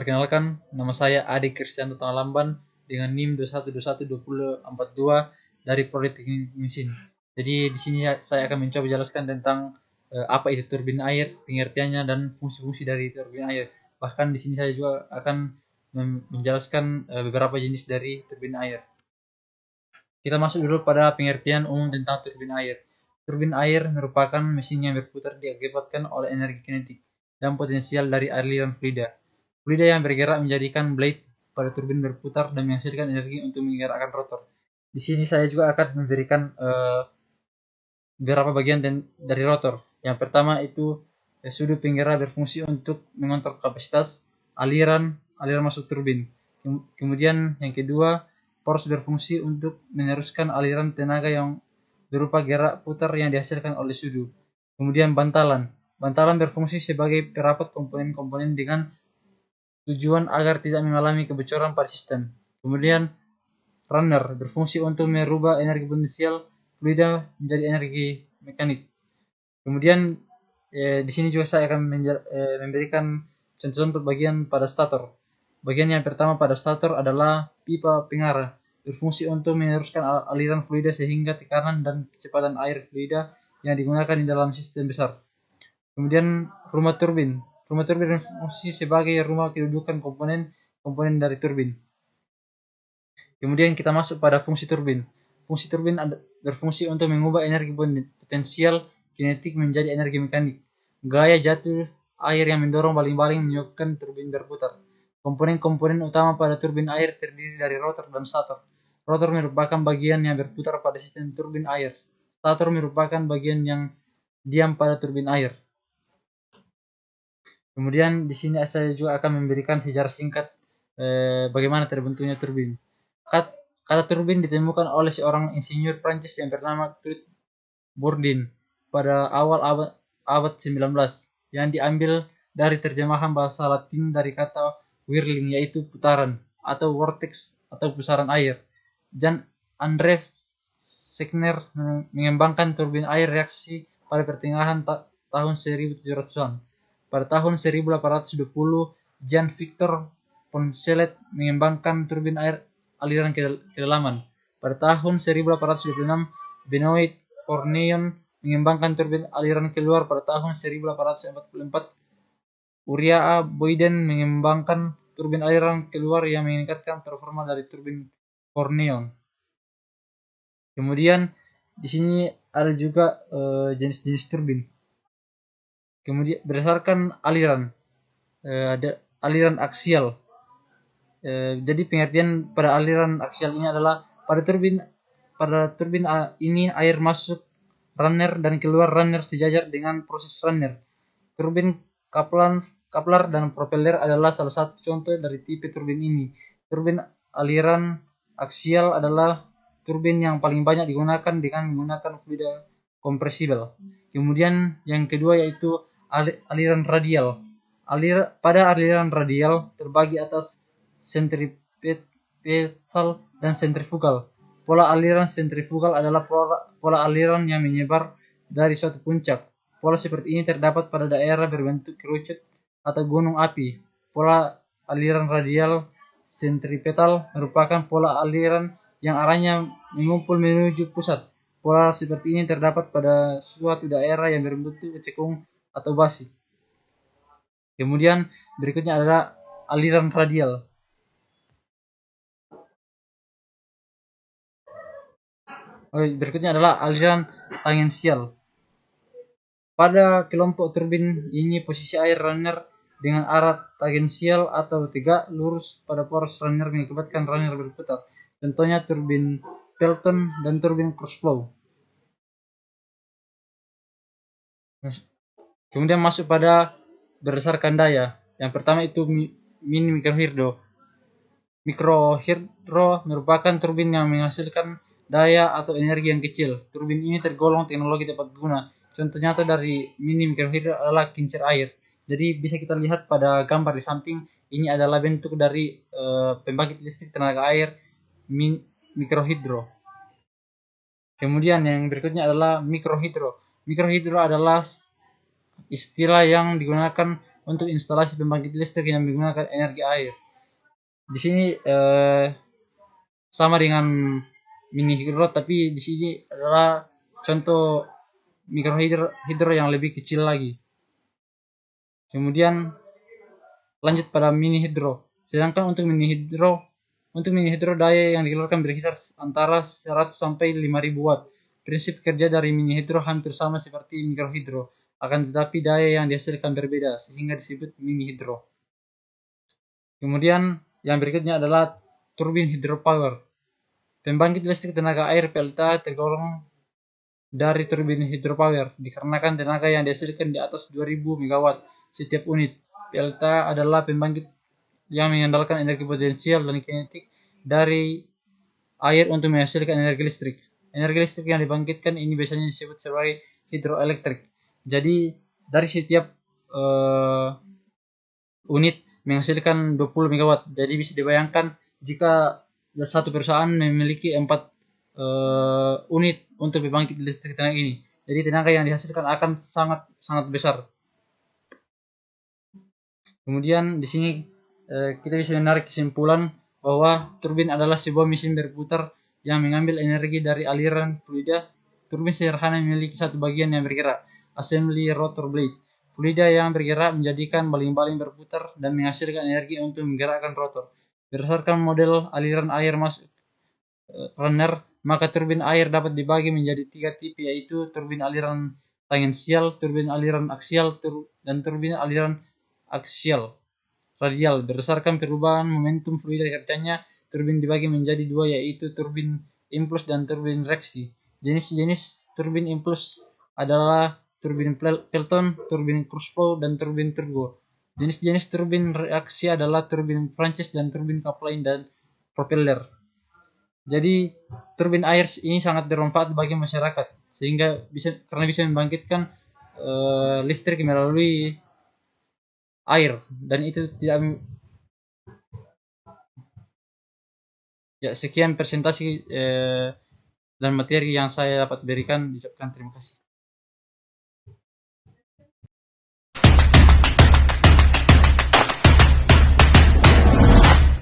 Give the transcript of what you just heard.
Perkenalkan, nama saya Adi Kristianto Tangalamban dengan NIM 21212042 dari Politeknik Mesin. Jadi di sini saya akan mencoba jelaskan tentang apa itu turbin air, pengertiannya dan fungsi-fungsi dari turbin air. Bahkan di sini saya juga akan menjelaskan beberapa jenis dari turbin air. Kita masuk dulu pada pengertian umum tentang turbin air. Turbin air merupakan mesin yang berputar diakibatkan oleh energi kinetik dan potensial dari aliran fluida. Fluida yang bergerak menjadikan blade pada turbin berputar dan menghasilkan energi untuk menggerakkan rotor. Di sini saya juga akan memberikan beberapa bagian dari rotor. Yang pertama itu sudut penggerak berfungsi untuk mengontrol kapasitas aliran masuk turbin. Kemudian yang kedua, poros berfungsi untuk meneruskan aliran tenaga yang berupa gerak putar yang dihasilkan oleh sudu. Kemudian bantalan. Bantalan berfungsi sebagai perapat komponen-komponen dengan tujuan agar tidak mengalami kebocoran pada sistem. Kemudian runner berfungsi untuk merubah energi potensial fluida menjadi energi mekanik. Kemudian di sini juga saya akan memberikan contoh-contoh bagian pada stator. Bagian yang pertama pada stator adalah pipa pengarah, berfungsi untuk meneruskan aliran fluida sehingga tekanan dan kecepatan air fluida yang digunakan di dalam sistem besar. Kemudian rumah turbin. Rumah turbin berfungsi sebagai rumah kedudukan komponen dari turbin. Kemudian kita masuk pada fungsi turbin. Fungsi turbin berfungsi untuk mengubah energi potensial kinetik menjadi energi mekanik. Gaya jatuh air yang mendorong baling-baling menyebabkan turbin berputar. Komponen-komponen utama pada turbin air terdiri dari rotor dan stator. Rotor merupakan bagian yang berputar pada sistem turbin air. Stator merupakan bagian yang diam pada turbin air. Kemudian di sini saya juga akan memberikan sejarah singkat bagaimana terbentuknya turbin. Kata turbin ditemukan oleh seorang insinyur Prancis yang bernama Claude Bourdin pada awal abad 19 yang diambil dari terjemahan bahasa Latin dari kata whirling yaitu putaran atau vortex atau pusaran air. Jan Andre Segner mengembangkan turbin air reaksi pada pertengahan tahun 1700-an. Pada tahun 1820, Jan Victor Poncelet mengembangkan turbin air aliran kedalaman. Pada tahun 1826, Benoit Cornillon mengembangkan turbin aliran keluar. Pada tahun 1844, Uriah A. Boyden mengembangkan turbin aliran keluar yang meningkatkan performa dari turbin Cornillon. Kemudian di sini ada juga jenis-jenis turbin. Kemudian berdasarkan aliran, ada aliran aksial. Jadi pengertian pada aliran aksial ini adalah pada turbin ini air masuk runner dan keluar runner sejajar dengan proses runner. Turbin kaplar dan propeller adalah salah satu contoh dari tipe turbin ini. Turbin aliran aksial adalah turbin yang paling banyak digunakan dengan menggunakan fluida kompresibel. Kemudian yang kedua yaitu aliran radial. Pada aliran radial terbagi atas sentripetal dan sentrifugal. Pola aliran sentrifugal adalah pola aliran yang menyebar dari suatu puncak. Pola seperti ini terdapat pada daerah berbentuk kerucut atau gunung api. Pola aliran radial sentripetal merupakan pola aliran yang arahnya mengumpul menuju pusat. Pola seperti ini terdapat pada suatu daerah yang berbentuk cekung atau basi. Kemudian berikutnya adalah aliran radial. Berikutnya adalah aliran tangensial. Pada kelompok turbin ini posisi air runner dengan arah tangensial atau tegak lurus pada poros runner mengakibatkan runner berputar. Contohnya turbin Pelton dan turbin crossflow. Kemudian masuk pada berdasarkan daya. Yang pertama itu mini mikrohidro. Mikrohidro merupakan turbin yang menghasilkan daya atau energi yang kecil. Turbin ini tergolong teknologi tepat guna. Contoh nyata dari mini mikrohidro adalah kincir air. Jadi bisa kita lihat pada gambar di samping ini adalah bentuk dari pembangkit listrik tenaga air mikrohidro. Kemudian yang berikutnya adalah mikrohidro. Mikrohidro adalah istilah yang digunakan untuk instalasi pembangkit listrik yang menggunakan energi air. Di sini sama dengan mini hidro, tapi di sini adalah contoh mikrohidro yang lebih kecil lagi. Kemudian lanjut pada mini hidro. Sedangkan untuk mini hidro daya yang dikeluarkan berkisar antara 100 sampai 5000 watt. Prinsip kerja dari mini hidro hampir sama seperti mikrohidro, akan tetapi daya yang dihasilkan berbeda sehingga disebut mini hidro. Kemudian yang berikutnya adalah turbin hidropower. Pembangkit listrik tenaga air PLTA tergolong dari turbin hidropower dikarenakan tenaga yang dihasilkan di atas 2000 MW setiap unit. PLTA adalah pembangkit yang mengandalkan energi potensial dan kinetik dari air untuk menghasilkan energi listrik. Energi listrik yang dibangkitkan ini biasanya disebut sebagai hidroelektrik. Jadi dari setiap unit menghasilkan 20 MW. Jadi bisa dibayangkan jika satu perusahaan memiliki 4 unit untuk pembangkit listrik tenaga ini. Jadi tenaga yang dihasilkan akan sangat besar. Kemudian di sini kita bisa menarik kesimpulan bahwa turbin adalah sebuah mesin berputar yang mengambil energi dari aliran fluida. Turbin sederhana memiliki satu bagian yang bergerak, assembly rotor blade. Fluida yang bergerak menjadikan baling-baling berputar dan menghasilkan energi untuk menggerakkan rotor. Berdasarkan model aliran air masuk runner, maka turbin air dapat dibagi menjadi 3 tipe, yaitu turbin aliran tangensial, turbin aliran aksial, dan turbin aliran aksial radial. Berdasarkan perubahan momentum fluida kerjanya, turbin dibagi menjadi 2, yaitu turbin impuls dan turbin reaksi. Jenis-jenis turbin impuls adalah turbin Pelton, turbin Kurzweil, dan turbin turbo. Jenis-jenis turbin reaksi adalah turbin Prancis dan turbin Kaplan dan propeller. Jadi turbin air ini sangat bermanfaat bagi masyarakat sehingga karena bisa membangkitkan listrik melalui air, dan itu tidak. Ya, sekian presentasi dan materi yang saya dapat berikan. Terima kasih.